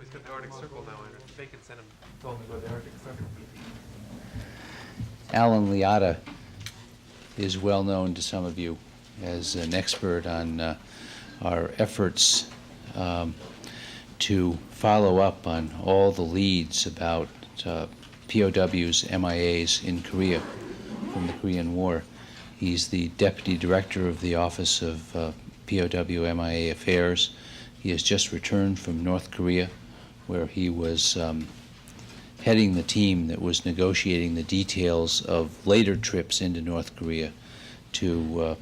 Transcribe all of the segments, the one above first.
just got the Arctic Circle now, and if they can send them, told me about the Arctic Circle. Alan Liotta is well known to some of you as an expert on our efforts to follow up on all the leads about POWs, MIAs in Korea from the Korean War. He's the Deputy Director of the Office of POW MIA Affairs. He has just returned from North Korea, where he was heading the team that was negotiating the details of later trips into North Korea to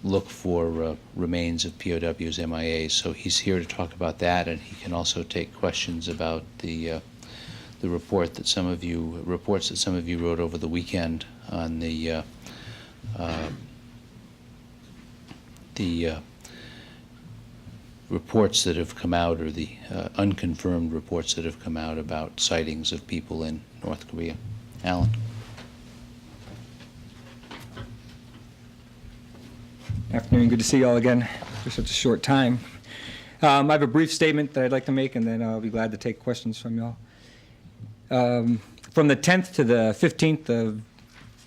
look for remains of POWs, MIAs. So he's here to talk about that, and he can also take questions about the reports that some of you wrote over the weekend on the reports that have come out, or the unconfirmed reports that have come out about sightings of people in North Korea. Alan. Afternoon, good to see you all again for such a short time. I have a brief statement that I'd like to make, and then I'll be glad to take questions from y'all. From the 10th to the 15th of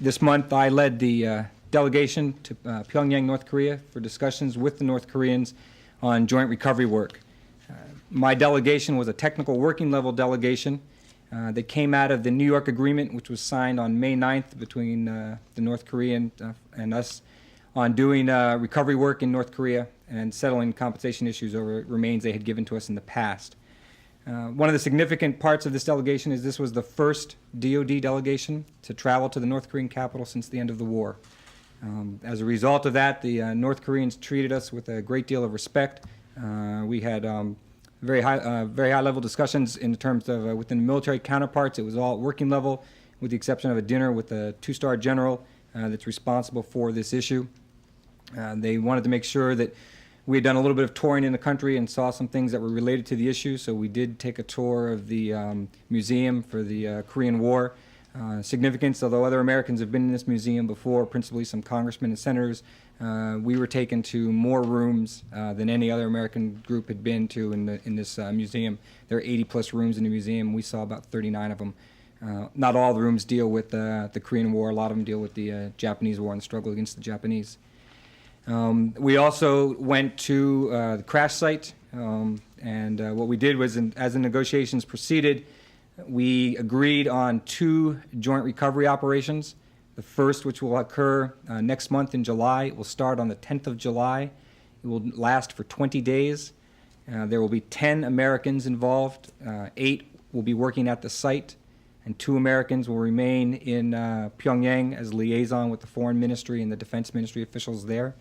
this month, I led the delegation to Pyongyang, North Korea, for discussions with the North Koreans on joint recovery work. My delegation was a technical working level delegation that came out of the New York Agreement, which was signed on May 9th between the North Korean and us on doing recovery work in North Korea and settling compensation issues over remains they had given to us in the past. One of the significant parts of this delegation is this was the first DoD delegation to travel to the North Korean capital since the end of the war. As a result of that, the North Koreans treated us with a great deal of respect. We had very high level discussions in terms of within the military counterparts. It was all working level, with the exception of a dinner with a two-star general that's responsible for this issue. They wanted to make sure that we had done a little bit of touring in the country and saw some things that were related to the issue, so we did take a tour of the museum for the Korean War. Significance, although other Americans have been in this museum before, principally some congressmen and senators, we were taken to more rooms than any other American group had been to in this museum. There are 80-plus rooms in the museum. We saw about 39 of them. Not all the rooms deal with the Korean War. A lot of them deal with the Japanese War and the struggle against the Japanese. We also went to the crash site, and what we did was, as the negotiations proceeded, we agreed on 2 joint recovery operations. The first, which will occur next month in July, will start on the 10th of July. It will last for 20 days. There will be 10 Americans involved. 8 will be working at the site, and 2 Americans will remain in Pyongyang as liaison with the Foreign Ministry and the Defense Ministry officials there.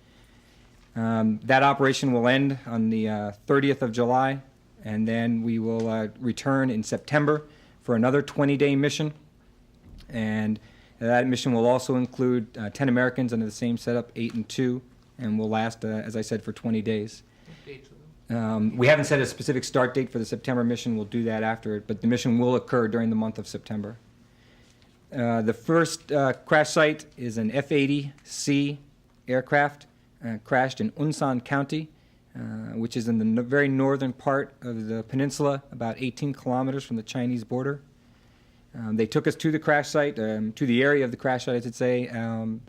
That operation will end on the 30th of July, and then we will return in September for another 20-day mission. And that mission will also include 10 Americans under the same setup, 8 and 2, and will last, as I said, for 20 days. We haven't set a specific start date for the September mission. We'll do that after it, but the mission will occur during the month of September. The first crash site is an F-80C aircraft. Crashed in Unsan County, which is in the very northern part of the peninsula, about 18 kilometers from the Chinese border. They took us to the crash site, to the area of the crash site, I should say,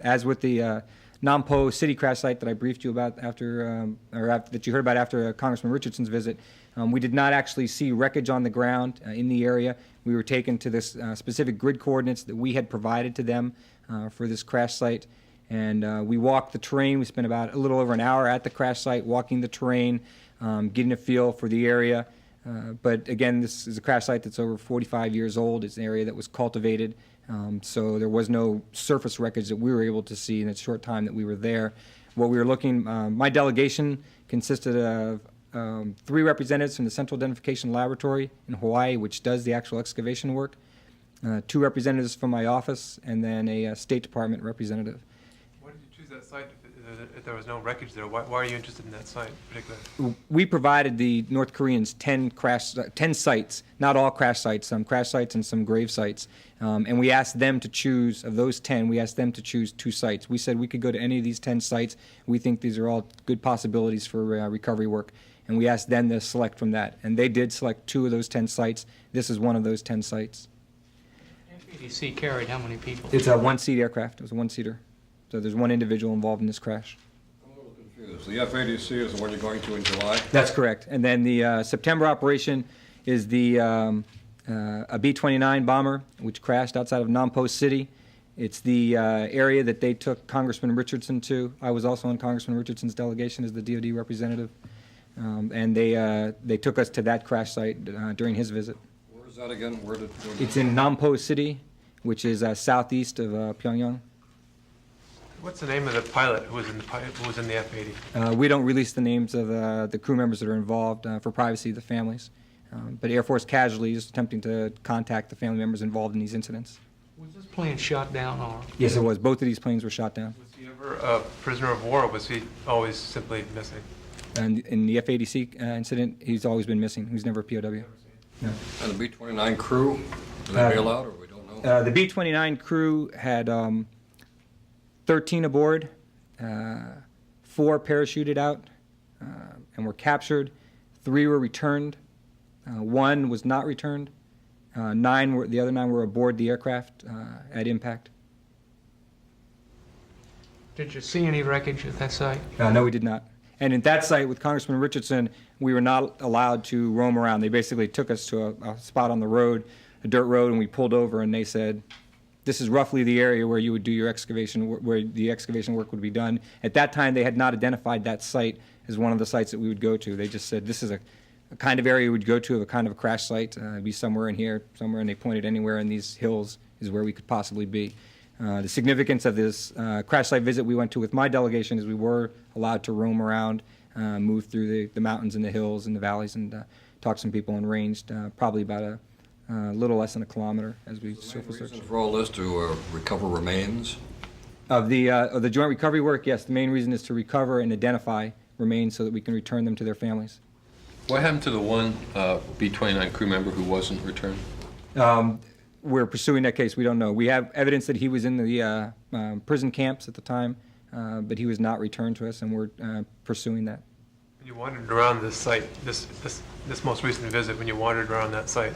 as with the Nampo City crash site that I briefed you about that you heard about after Congressman Richardson's visit. We did not actually see wreckage on the ground in the area. We were taken to this specific grid coordinates that we had provided to them for this crash site. And we walked the terrain. We spent about a little over an hour at the crash site walking the terrain, getting a feel for the area. But again, this is a crash site that's over 45 years old. It's an area that was cultivated, so there was no surface wreckage that we were able to see in the short time that we were there. What we were looking, my delegation consisted of 3 representatives from the Central Identification Laboratory in Hawaii, which does the actual excavation work, 2 representatives from my office, and then a State Department representative. Why did you choose that site if there was no wreckage there? Why are you interested in that site particularly? We provided the North Koreans 10 sites, not all crash sites, some crash sites and some grave sites. And we asked them to choose, of those 10, we asked them to choose 2 sites. We said we could go to any of these 10 sites. We think these are all good possibilities for recovery work. and we asked them to select from that. And they did select 2 of those 10 sites. This is one of those 10 sites. F-86 carried how many people? It's a 1-seat aircraft. It was a 1-seater. So there's 1 individual involved in this crash. I'm a little confused. The F-86 is the one you're going to in July? That's correct. And then the September operation is the a B-29 bomber, which crashed outside of Nampo City. It's the area that they took Congressman Richardson to. I was also on Congressman Richardson's delegation as the DoD representative. And they took us to that crash site during his visit. Where is that again? Where did? It's in Nampo City, which is southeast of Pyongyang. What's the name of the pilot who was in the F-80? We don't release the names of the crew members that are involved for privacy of the families. But Air Force casualties is attempting to contact the family members involved in these incidents. Was this plane shot down or? Yes, it was. Both of these planes were shot down. Was he ever a prisoner of war, or was he always simply missing? And in the F-80C incident, he's always been missing. He's never a POW. No. And the B-29 crew, did they bail out, or we don't know? The B-29 crew had 13 aboard, 4 parachuted out and were captured. 3 were returned. 1 was not returned. The other 9 were aboard the aircraft at impact. Did you see any wreckage at that site? No, we did not. And at that site with Congressman Richardson, we were not allowed to roam around. They basically took us to a spot on the road, a dirt road, and we pulled over, and they said, this is roughly the area where you would do your excavation, where the excavation work would be done. At that time, they had not identified that site as one of the sites that we would go to. They just said, this is a kind of area we would go to, a kind of a crash site. It'd be somewhere in here, somewhere, and they pointed anywhere in these hills is where we could possibly be. The significance of this crash site visit we went to with my delegation is we were allowed to roam around, move through the mountains and the hills and the valleys, and talk to some people and ranged probably about a little less than a kilometer as we surface searched. Reason for all this to recover remains? Of the joint recovery work, yes, the main reason is to recover and identify remains so that we can return them to their families. What happened to the one B-29 crew member who wasn't returned? We're pursuing that case. We don't know. We have evidence that he was in the prison camps at the time, but he was not returned to us, and we're pursuing that. When you wandered around this site, this most recent visit, when you wandered around that site,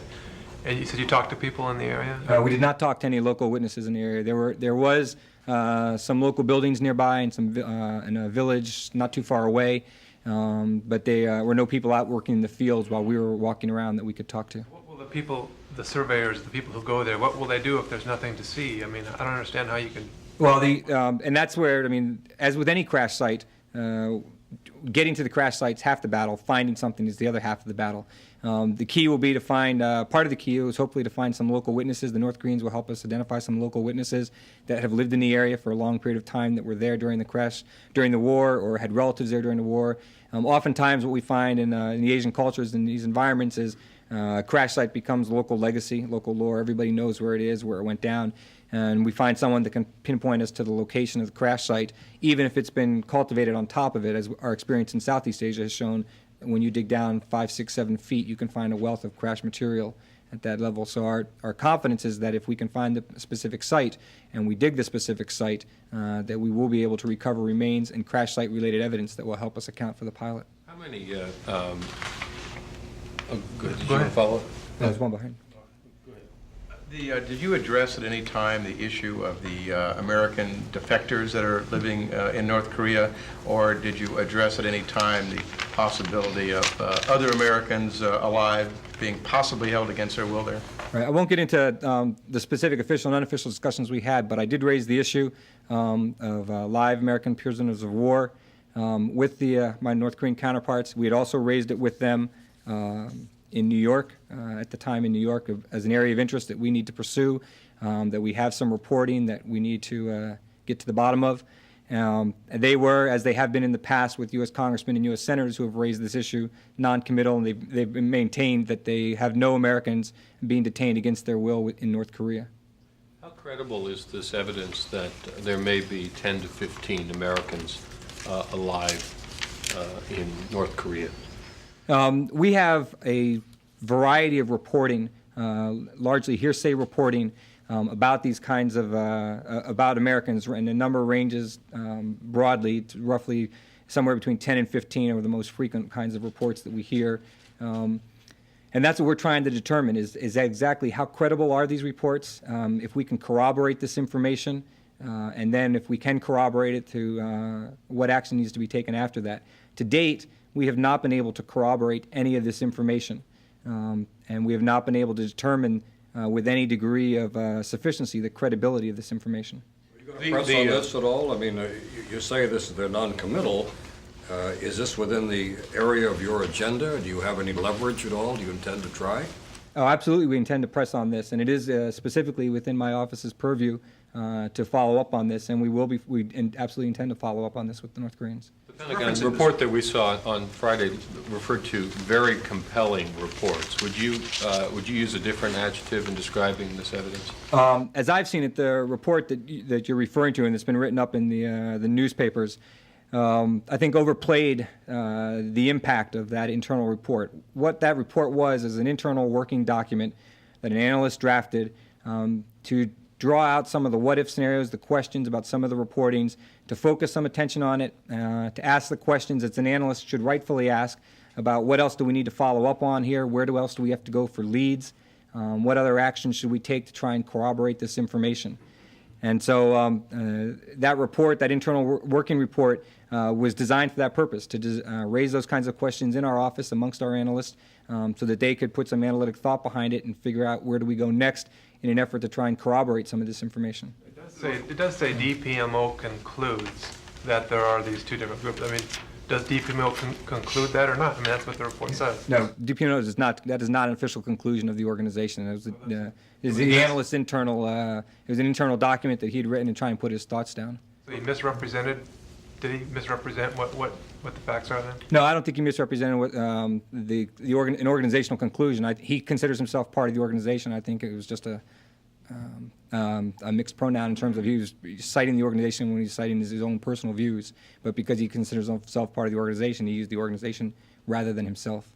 and you said you talked to people in the area? We did not talk to any local witnesses in the area. There was some local buildings nearby and some in a village not too far away, but there were no people out working in the fields while we were walking around that we could talk to. What will the people, the surveyors, the people who go there, what will they do if there's nothing to see? I mean, I don't understand how you can... Well, and that's where, I mean, as with any crash site, getting to the crash site's half the battle, finding something is the other half of the battle. The key will be to find, part of the key is hopefully to find some local witnesses. The North Koreans will help us identify some local witnesses that have lived in the area for a long period of time, that were there during the crash, during the war, or had relatives there during the war. Oftentimes what we find in the Asian cultures in these environments is a crash site becomes local legacy, local lore. Everybody knows where it is, where it went down. And we find someone that can pinpoint us to the location of the crash site, even if it's been cultivated on top of it, as our experience in Southeast Asia has shown. When you dig down 5, 6, 7 feet, you can find a wealth of crash material at that level. So our confidence is that if we can find the specific site, and we dig the specific site, that we will be able to recover remains and crash site-related evidence that will help us account for the pilot. How many, oh, good. Did you want to follow? There's one behind. Did you address at any time the issue of the American defectors that are living in North Korea, or did you address at any time the possibility of other Americans alive being possibly held against their will there? Right. I won't get into the specific official and unofficial discussions we had, but I did raise the issue of live American prisoners of war with my North Korean counterparts. We had also raised it with them in New York, at the time in New York, as an area of interest that we need to pursue, that we have some reporting that we need to get to the bottom of. They were, as they have been in the past with U.S. congressmen and U.S. senators who have raised this issue, non-committal, and they've maintained that they have no Americans being detained against their will in North Korea. How credible is this evidence that there may be 10 to 15 Americans alive in North Korea? We have a variety of reporting, largely hearsay reporting, about these kinds of, about Americans, and the number ranges broadly to roughly somewhere between 10 and 15 are the most frequent kinds of reports that we hear. And that's what we're trying to determine, is exactly how credible are these reports, if we can corroborate this information, and then if we can corroborate it, to what action needs to be taken after that. To date, we have not been able to corroborate any of this information, and we have not been able to determine with any degree of sufficiency the credibility of this information. Press on this at all? I mean, you say they're non-committal. Is this within the area of your agenda? Do you have any leverage at all? Do you intend to try? Oh, absolutely, we intend to press on this, and it is specifically within my office's purview to follow up on this, and we absolutely intend to follow up on this with the North Koreans. The Pentagon report that we saw on Friday referred to very compelling reports. Would you use a different adjective in describing this evidence? As I've seen it, the report that you're referring to, and it's been written up in the newspapers, I think overplayed the impact of that internal report. What that report was is an internal working document that an analyst drafted to draw out some of the what-if scenarios, the questions about some of the reportings, to focus some attention on it, to ask the questions that an analyst should rightfully ask about what else do we need to follow up on here, where else do we have to go for leads, what other actions should we take to try and corroborate this information. And so that report, that internal working report, was designed for that purpose, to raise those kinds of questions in our office amongst our analysts so that they could put some analytic thought behind it and figure out where do we go next in an effort to try and corroborate some of this information. It does say DPMO concludes that there are these two different groups. I mean, does DPMO conclude that or not? I mean, that's what the report says. No, DPMO does not. That is not an official conclusion of the organization. It was the analyst's internal. It was an internal document that he had written and try and put his thoughts down. So he misrepresented. Did he misrepresent what the facts are then? No, I don't think he misrepresented what an organizational conclusion. He considers himself part of the organization. I think it was just a mixed pronoun in terms of he was citing the organization when he's citing his own personal views. But because he considers himself part of the organization, he used the organization rather than himself.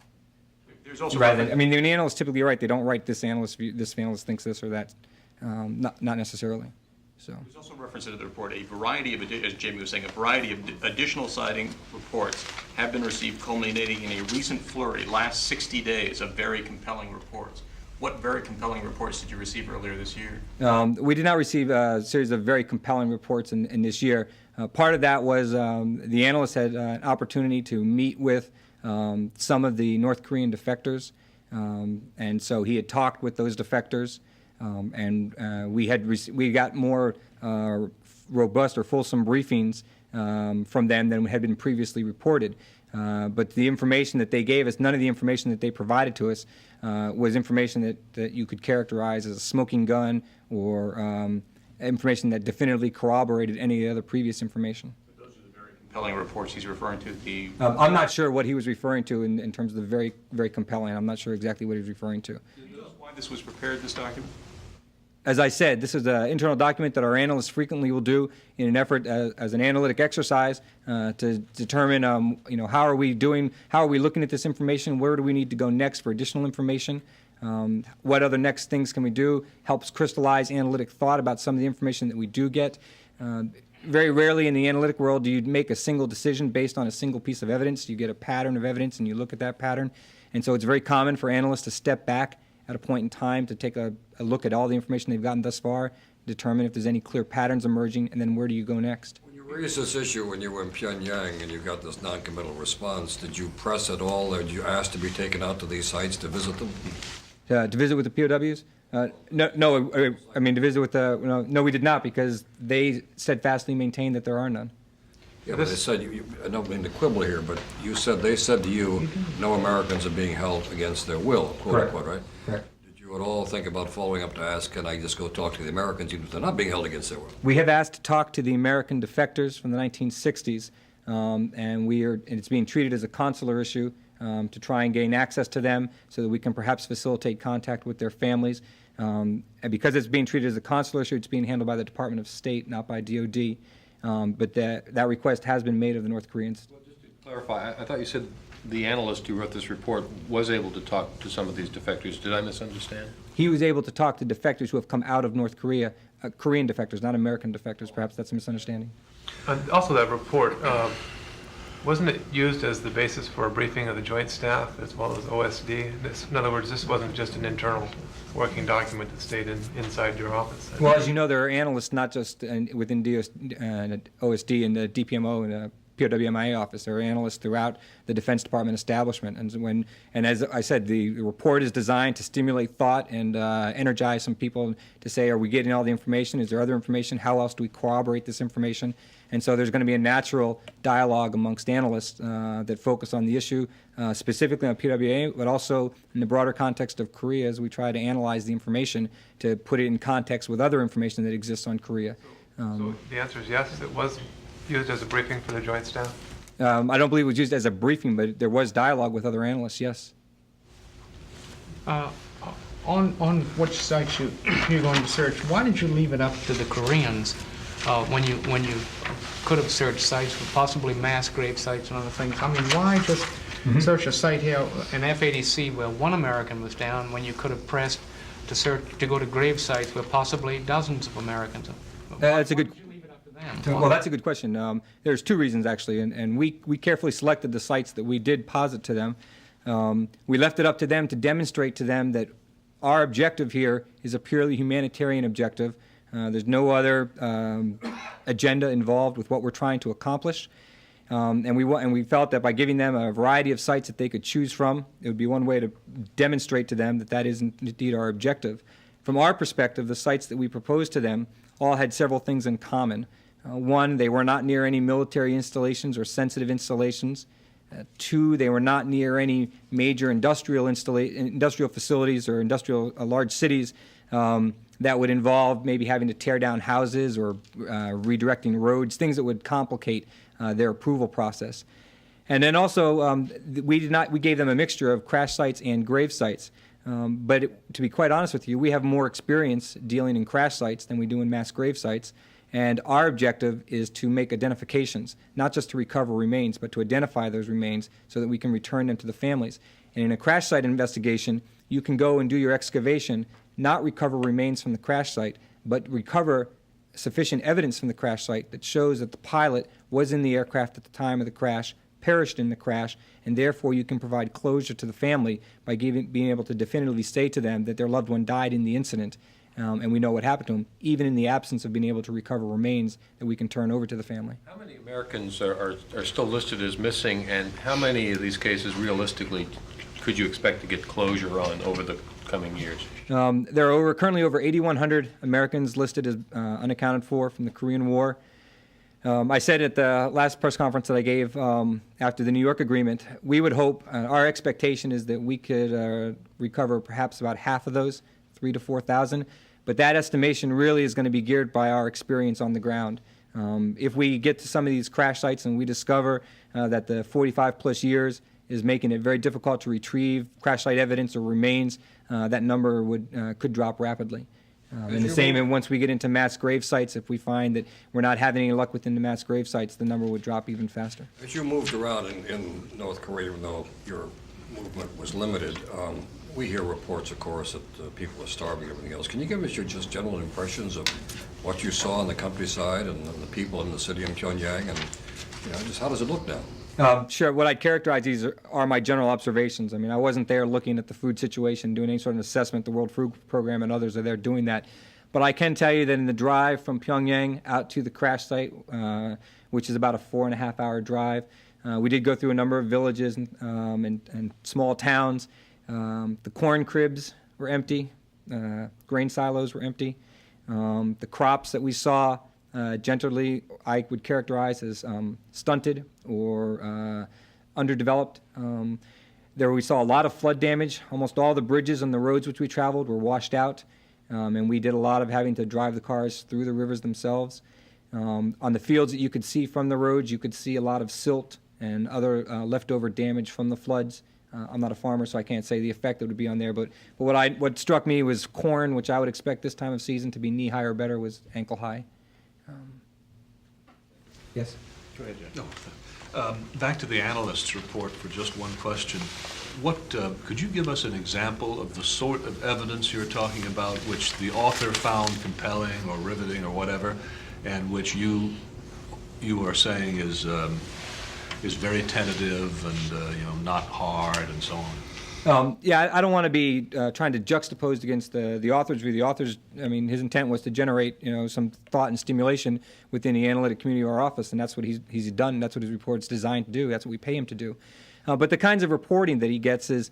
There's also I mean, the analysts typically write. They don't write this analyst thinks this or that. Not necessarily. So. There's also reference in the report, a variety of, as Jamie was saying, a variety of additional sighting reports have been received, culminating in a recent flurry, last 60 days, of very compelling reports. What very compelling reports did you receive earlier this year? We did not receive a series of very compelling reports in this year. Part of that was the analysts had an opportunity to meet with some of the North Korean defectors, and so he had talked with those defectors. We got more robust or fulsome briefings from them than had been previously reported. But the information that they gave us, none of the information that they provided to us was information that you could characterize as a smoking gun or information that definitively corroborated any other previous information. Those are the very compelling reports he's referring to. I'm not sure what he was referring to in terms of the very, very compelling. I'm not sure exactly what he was referring to. Do you know why this was prepared, this document? As I said, this is an internal document that our analysts frequently will do in an effort as an analytic exercise to determine, how are we doing, how are we looking at this information, where do we need to go next for additional information, what other next things can we do, helps crystallize analytic thought about some of the information that we do get. Very rarely in the analytic world do you make a single decision based on a single piece of evidence. You get a pattern of evidence and you look at that pattern. And so it's very common for analysts to step back at a point in time to take a look at all the information they've gotten thus far, determine if there's any clear patterns emerging, and then where do you go next? When you raised this issue when you were in Pyongyang and you got this non-committal response, did you press at all, or did you ask to be taken out to these sites to visit them? To visit with the POWs? No, I mean to visit with the, no, we did not, because they steadfastly maintained that there are none. Yeah, but they said, I don't mean to quibble here, but they said to you, no Americans are being held against their will, quote unquote, right? Correct. Did you at all think about following up to ask, can I just go talk to the Americans, even if they're not being held against their will? We have asked to talk to the American defectors from the 1960s, and it's being treated as a consular issue to try and gain access to them so that we can perhaps facilitate contact with their families. And because it's being treated as a consular issue, it's being handled by the Department of State, not by DoD. But that request has been made of the North Koreans. Well, just to clarify, I thought you said the analyst who wrote this report was able to talk to some of these defectors. Did I misunderstand? He was able to talk to defectors who have come out of North Korea, Korean defectors, not American defectors. Perhaps that's a misunderstanding. And also that report, Wasn't it used as the basis for a briefing of the Joint Staff as well as OSD? In other words, this wasn't just an internal working document that stayed inside your office? Well, as you know, there are analysts not just within OSD and the DPMO and the POWMIA office. There are analysts throughout the Defense Department establishment. And as I said, the report is designed to stimulate thought and energize some people to say, are we getting all the information? Is there other information? How else do we corroborate this information? And so there's going to be a natural dialogue amongst analysts that focus on the issue, specifically on PWA, but also in the broader context of Korea as we try to analyze the information to put it in context with other information that exists on Korea. So the answer is yes, it was used as a briefing for the Joint Staff? I don't believe it was used as a briefing, but there was dialogue with other analysts, yes. On which sites you're going to search, why did you leave it up to the Koreans when you could have searched sites for possibly mass grave sites and other things? I mean, why just search a site here, an F-80C, where one American was down, when you could have pressed to go to grave sites where possibly dozens of Americans are? That's a good. Why did you leave it up to them? Well, that's a good question. There's two reasons, actually, and we carefully selected the sites that we did posit to them. We left it up to them to demonstrate to them that our objective here is a purely humanitarian objective. There's no other agenda involved with what we're trying to accomplish. And we felt that by giving them a variety of sites that they could choose from, it would be one way to demonstrate to them that that is indeed our objective. From our perspective, the sites that we proposed to them all had several things in common. One, they were not near any military installations or sensitive installations. Two, they were not near any major industrial facilities or large cities that would involve maybe having to tear down houses or redirecting roads, things that would complicate their approval process. And then also, we gave them a mixture of crash sites and grave sites. But to be quite honest with you, we have more experience dealing in crash sites than we do in mass grave sites. And our objective is to make identifications, not just to recover remains, but to identify those remains so that we can return them to the families. And in a crash site investigation, you can go and do your excavation, not recover remains from the crash site, but recover sufficient evidence from the crash site that shows that the pilot was in the aircraft at the time of the crash, perished in the crash, and therefore you can provide closure to the family by being able to definitively say to them that their loved one died in the incident, and we know what happened to them, even in the absence of being able to recover remains that we can turn over to the family. How many Americans are still listed as missing, and how many of these cases realistically could you expect to get closure on over the coming years? There are currently over 8,100 Americans listed as unaccounted for from the Korean War. I said at the last press conference that I gave after the New York agreement, we would hope, our expectation is that we could recover perhaps about half of those, 3,000 to 4,000. But that estimation really is going to be geared by our experience on the ground. If we get to some of these crash sites and we discover that the 45 plus years is making it very difficult to retrieve crash site evidence or remains, that number could drop rapidly. And the same, and once we get into mass grave sites, if we find that we're not having any luck within the mass grave sites, the number would drop even faster. As you moved around in North Korea, even though your movement was limited, we hear reports, of course, that people are starving and everything else. Can you give us your just general impressions of what you saw in the countryside and the people in the city of Pyongyang, and just how does it look now? Sure. What I'd characterize these are my general observations. I mean, I wasn't there looking at the food situation, doing any sort of assessment. The World Food Program and others are there doing that. But I can tell you that in the drive from Pyongyang out to the crash site, which is about a 4.5-hour drive, we did go through a number of villages and small towns. The corn cribs were empty. Grain silos were empty. The crops that we saw generally I would characterize as stunted or underdeveloped. There we saw a lot of flood damage. Almost all the bridges on the roads which we traveled were washed out, and we did a lot of having to drive the cars through the rivers themselves. On the fields that you could see from the roads, you could see a lot of silt and other leftover damage from the floods. I'm not a farmer, so I can't say the effect that would be on there, but what struck me was corn, which I would expect this time of season to be knee-high or better, was ankle-high. Yes? Go ahead, Jeff. No. Back to the analyst's report for just one question. Could you give us an example of the sort of evidence you're talking about which the author found compelling or riveting or whatever, and which you are saying is is very tentative and, not hard and so on. Yeah, I don't want to be trying to juxtapose against the author's view. The author's, I mean, his intent was to generate, some thought and stimulation within the analytic community of our office, and that's what he's done. That's what his report's designed to do. That's what we pay him to do. But the kinds of reporting that he gets is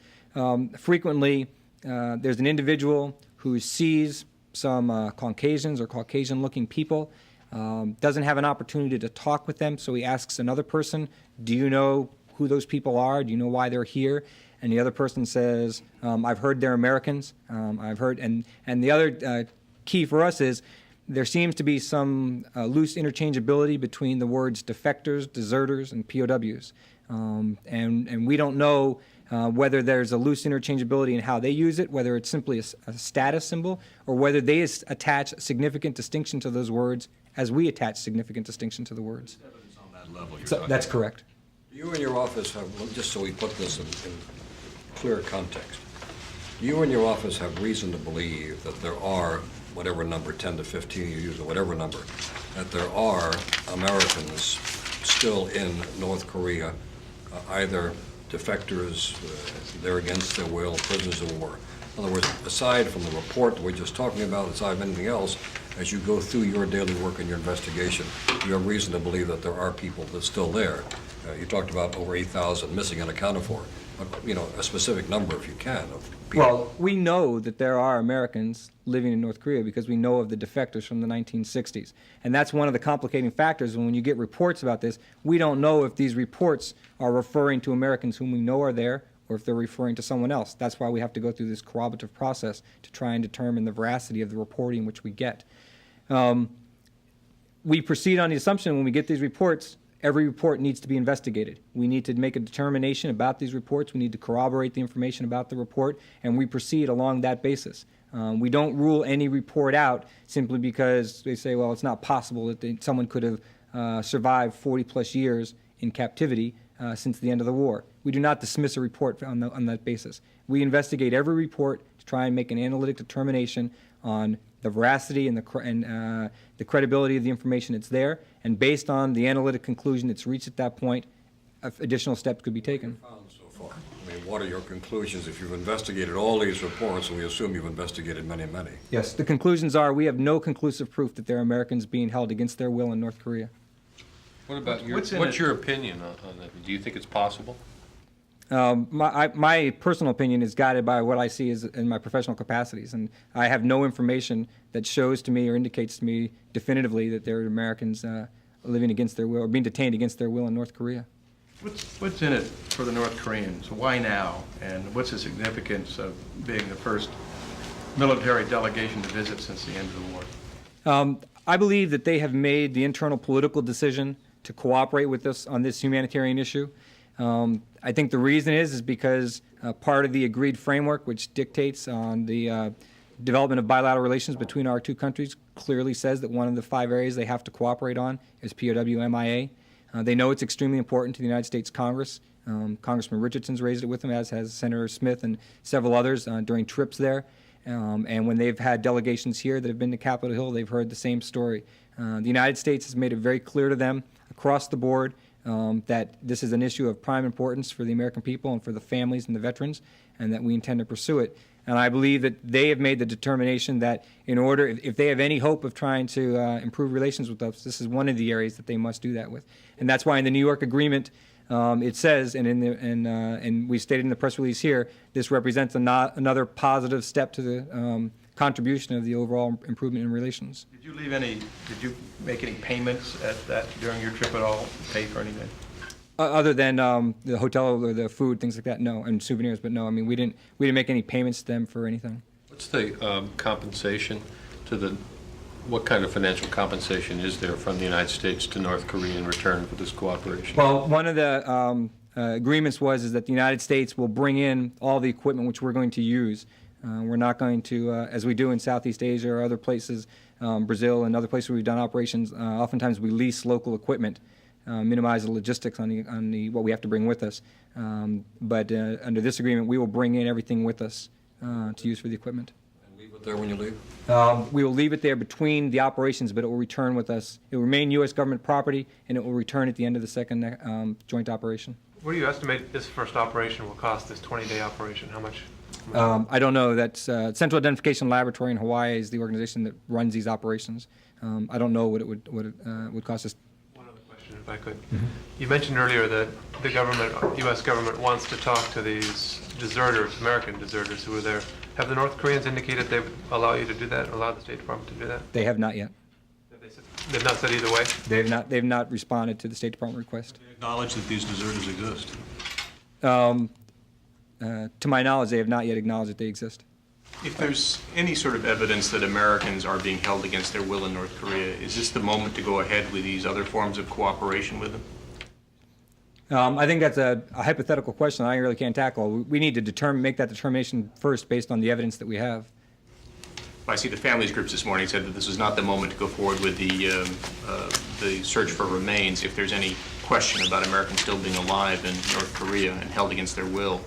frequently there's an individual who sees some Caucasians or Caucasian-looking people, doesn't have an opportunity to talk with them, so he asks another person, do you know who those people are? Do you know why they're here? And the other person says, I've heard they're Americans. I've heard, and the other key for us is there seems to be some loose interchangeability between the words defectors, deserters, and POWs. And we don't know whether there's a loose interchangeability in how they use it, whether it's simply a status symbol, or whether they attach significant distinction to those words as we attach significant distinction to the words. Evidence on that level you're So talking that's about. correct. You and your office have, just so we put this in clear context, you and your office have reason to believe that there are, whatever number, 10 to 15 you use, or whatever number, that there are Americans still in North Korea, either defectors, they're against their will, prisoners of war. In other words, aside from the report that we're just talking about, aside from anything else, as you go through your daily work and your investigation, you have reason to believe that there are people that's still there. You talked about over 8,000 missing and accounted for, but, a specific number, if you can, of people. Well, we know that there are Americans living in North Korea because we know of the defectors from the 1960s. And that's one of the complicating factors. When you get reports about this, we don't know if these reports are referring to Americans whom we know are there or if they're referring to someone else. That's why we have to go through this corroborative process to try and determine the veracity of the reporting which we get. We proceed on the assumption when we get these reports, every report needs to be investigated. We need to make a determination about these reports. We need to corroborate the information about the report, and we proceed along that basis. We don't rule any report out simply because they say, well, it's not possible that someone could have survived 40-plus years in captivity since the end of the war. We do not dismiss a report on that basis. We investigate every report to try and make an analytic determination on the veracity and the credibility of the information that's there, and based on the analytic conclusion that's reached at that point, additional steps could be taken. Found so far? I mean, what are your conclusions if you've investigated all these reports, and we assume you've investigated many, many? Yes, the conclusions are we have no conclusive proof that there are Americans being held against their will in North Korea. What about What's in what's it? your opinion on that? Do you think it's possible? My personal opinion is guided by what I see as in my professional capacities, and I have no information that shows to me or indicates to me definitively that there are Americans living against their will or being detained against their will in North Korea. What's in it for the North Koreans? Why now? And what's the significance of being the first military delegation to visit since the end of the war? I believe that they have made the internal political decision to cooperate with us on this humanitarian issue. I think the reason is because part of the agreed framework, which dictates on the development of bilateral relations between our two countries, clearly says that one of the 5 areas they have to cooperate on is POW-MIA. They know it's extremely important to the United States Congress. Congressman Richardson's raised it with them, as has Senator Smith and several others during trips there. And when they've had delegations here that have been to Capitol Hill, they've heard the same story. The United States has made it very clear to them across the board that this is an issue of prime importance for the American people and for the families and the veterans, and that we intend to pursue it. And I believe that they have made the determination that in order, if they have any hope of trying to improve relations with us, this is one of the areas that they must do that with. And that's why in the New York Agreement, it says, and we stated in the press release here, this represents another positive step to the contribution of the overall improvement in relations. Did you make any payments at that during your trip at all, pay for anything? Other than the hotel or the food, things like that, no, and souvenirs, but no. I mean, we didn't make any payments to them for anything. What's the compensation to what kind of financial compensation is there from the United States to North Korea in return for this cooperation? Well, one of the agreements is that the United States will bring in all the equipment which we're going to use. We're not going to, as we do in Southeast Asia or other places, Brazil and other places where we've done operations, oftentimes we lease local equipment, minimize the logistics on the what we have to bring with us. But under this agreement, we will bring in everything with us to use for the equipment. And we would it there when you leave? We will leave it there between the operations, but it will return with us. It will remain U.S. government property, and it will return at the end of the second joint operation. What do you estimate this first operation will cost, this 20-day operation? How much? I don't know. That's Central Identification Laboratory in Hawaii is the organization that runs these operations. I don't know what it would cost us. One other question, if I could. You mentioned earlier that the government, U.S. government, wants to talk to these deserters, American deserters who were there. Have the North Koreans indicated they would allow you to do that, allow the State Department to do that? They have not yet. They've not said either way? They've not responded to the State Department request. They acknowledge that these deserters exist. To my knowledge, they have not yet acknowledged that they exist. If there's any sort of evidence that Americans are being held against their will in North Korea, is this the moment to go ahead with these other forms of cooperation with them? I think that's a hypothetical question I really can't tackle. We need to make that determination first based on the evidence that we have. I see the families groups this morning said that this is not the moment to go forward with the search for remains if there's any question about Americans still being alive in North Korea and held against their will.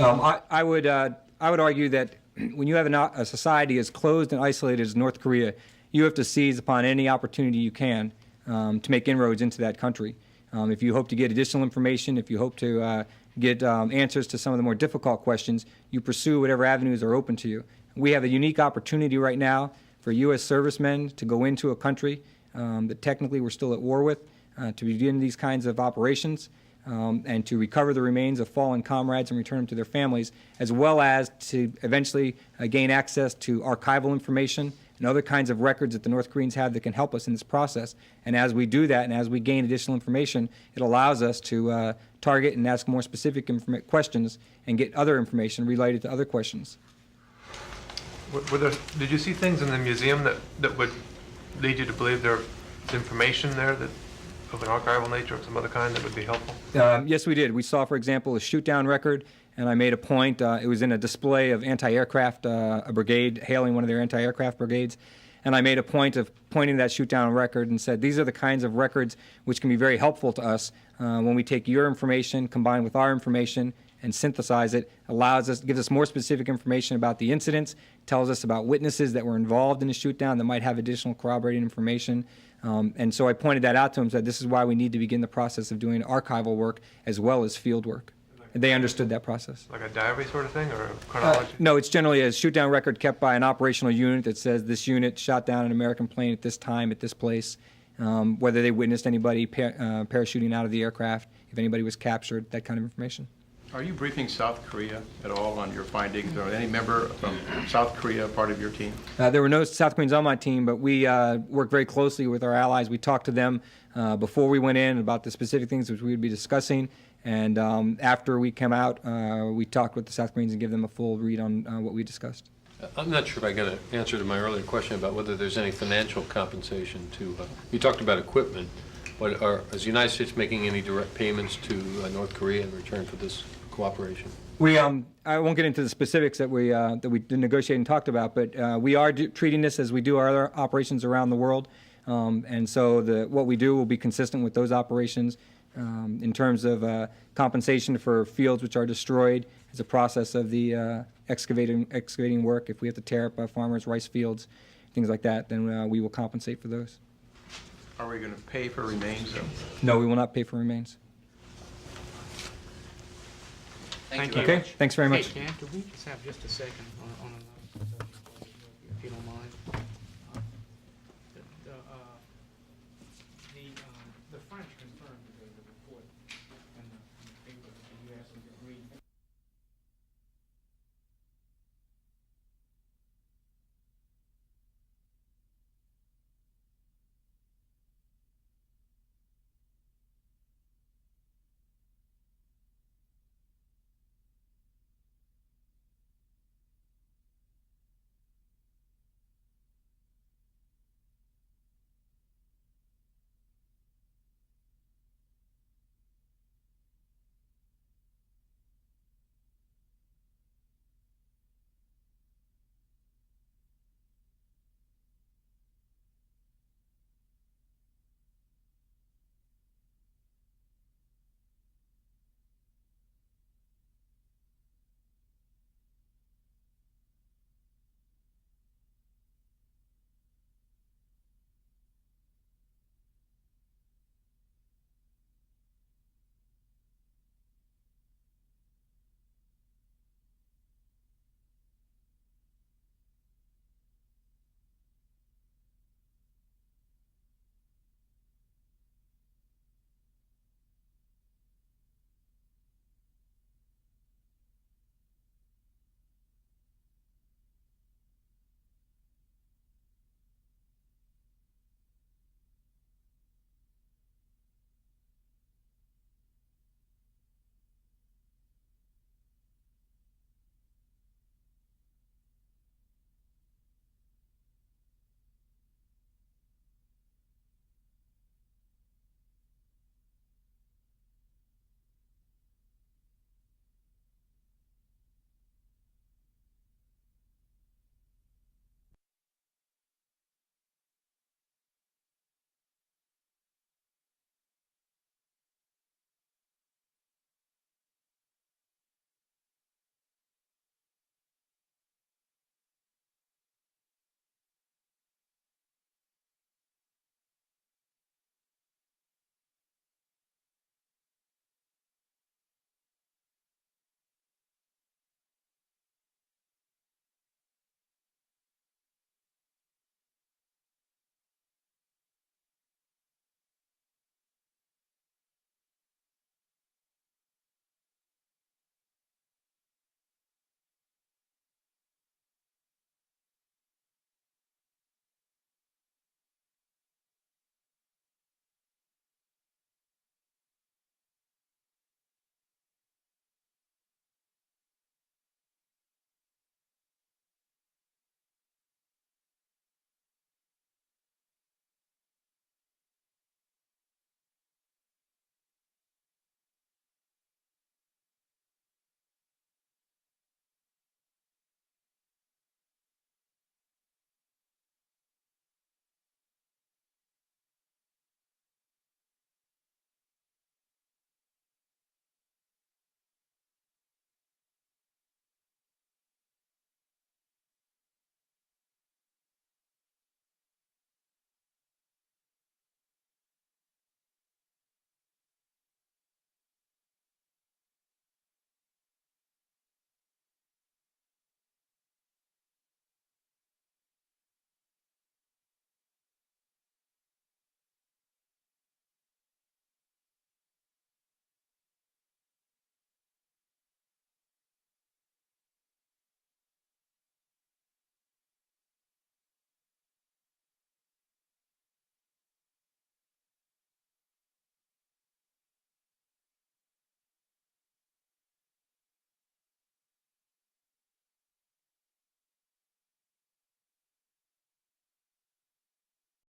I would argue that when you have a society as closed and isolated as North Korea, you have to seize upon any opportunity you can to make inroads into that country. If you hope to get additional information, if you hope to get answers to some of the more difficult questions, you pursue whatever avenues are open to you. We have a unique opportunity right now for U.S. servicemen to go into a country that technically we're still at war with, to begin these kinds of operations, and to recover the remains of fallen comrades and return them to their families, as well as to eventually gain access to archival information and other kinds of records that the North Koreans have that can help us in this process. And as we do that and as we gain additional information, it allows us to target and ask more specific questions and get other information related to other questions. Did you see things in the museum that would lead you to believe there's information there that of an archival nature of some other kind that would be helpful? Yes, we did. We saw, for example, a shoot-down record, and I made a point. It was in a display of anti-aircraft, a brigade hailing one of their anti-aircraft brigades, and I made a point of pointing to that shoot-down record and said, these are the kinds of records which can be very helpful to us when we take your information, combine with our information, and synthesize it, gives us more specific information about the incidents, tells us about witnesses that were involved in the shoot-down that might have additional corroborating information. And so I pointed that out to them and said, this is why we need to begin the process of doing archival work as well as field work. And they understood that process. Like a diary sort of thing, or a chronology? No, it's generally a shoot-down record kept by an operational unit that says this unit shot down an American plane at this time, at this place, whether they witnessed anybody parachuting out of the aircraft, if anybody was captured, that kind of information. Are you briefing South Korea at all on your findings, or any member from South Korea part of your team? There were no South Koreans on my team, but we worked very closely with our allies. We talked to them before we went in about the specific things which we would be discussing, and after we came out, we talked with the South Koreans and gave them a full read on what we discussed. I'm not sure if I got an answer to my earlier question about whether there's any financial compensation to, you talked about equipment, but is the United States making any direct payments to North Korea in return for this cooperation? We, I won't get into the specifics that we negotiated and talked about, but we are treating this as we do our other operations around the world, and so what we do will be consistent with those operations in terms of compensation for fields which are destroyed as a process of the excavating work. If we have to tear up farmers' rice fields, things like that, then we will compensate for those. Are we going to pay for remains, though? No, we will not pay for remains. Thank you. Okay, thanks very much. Hey, Jan, could we just have just a second on another subject, if you don't mind?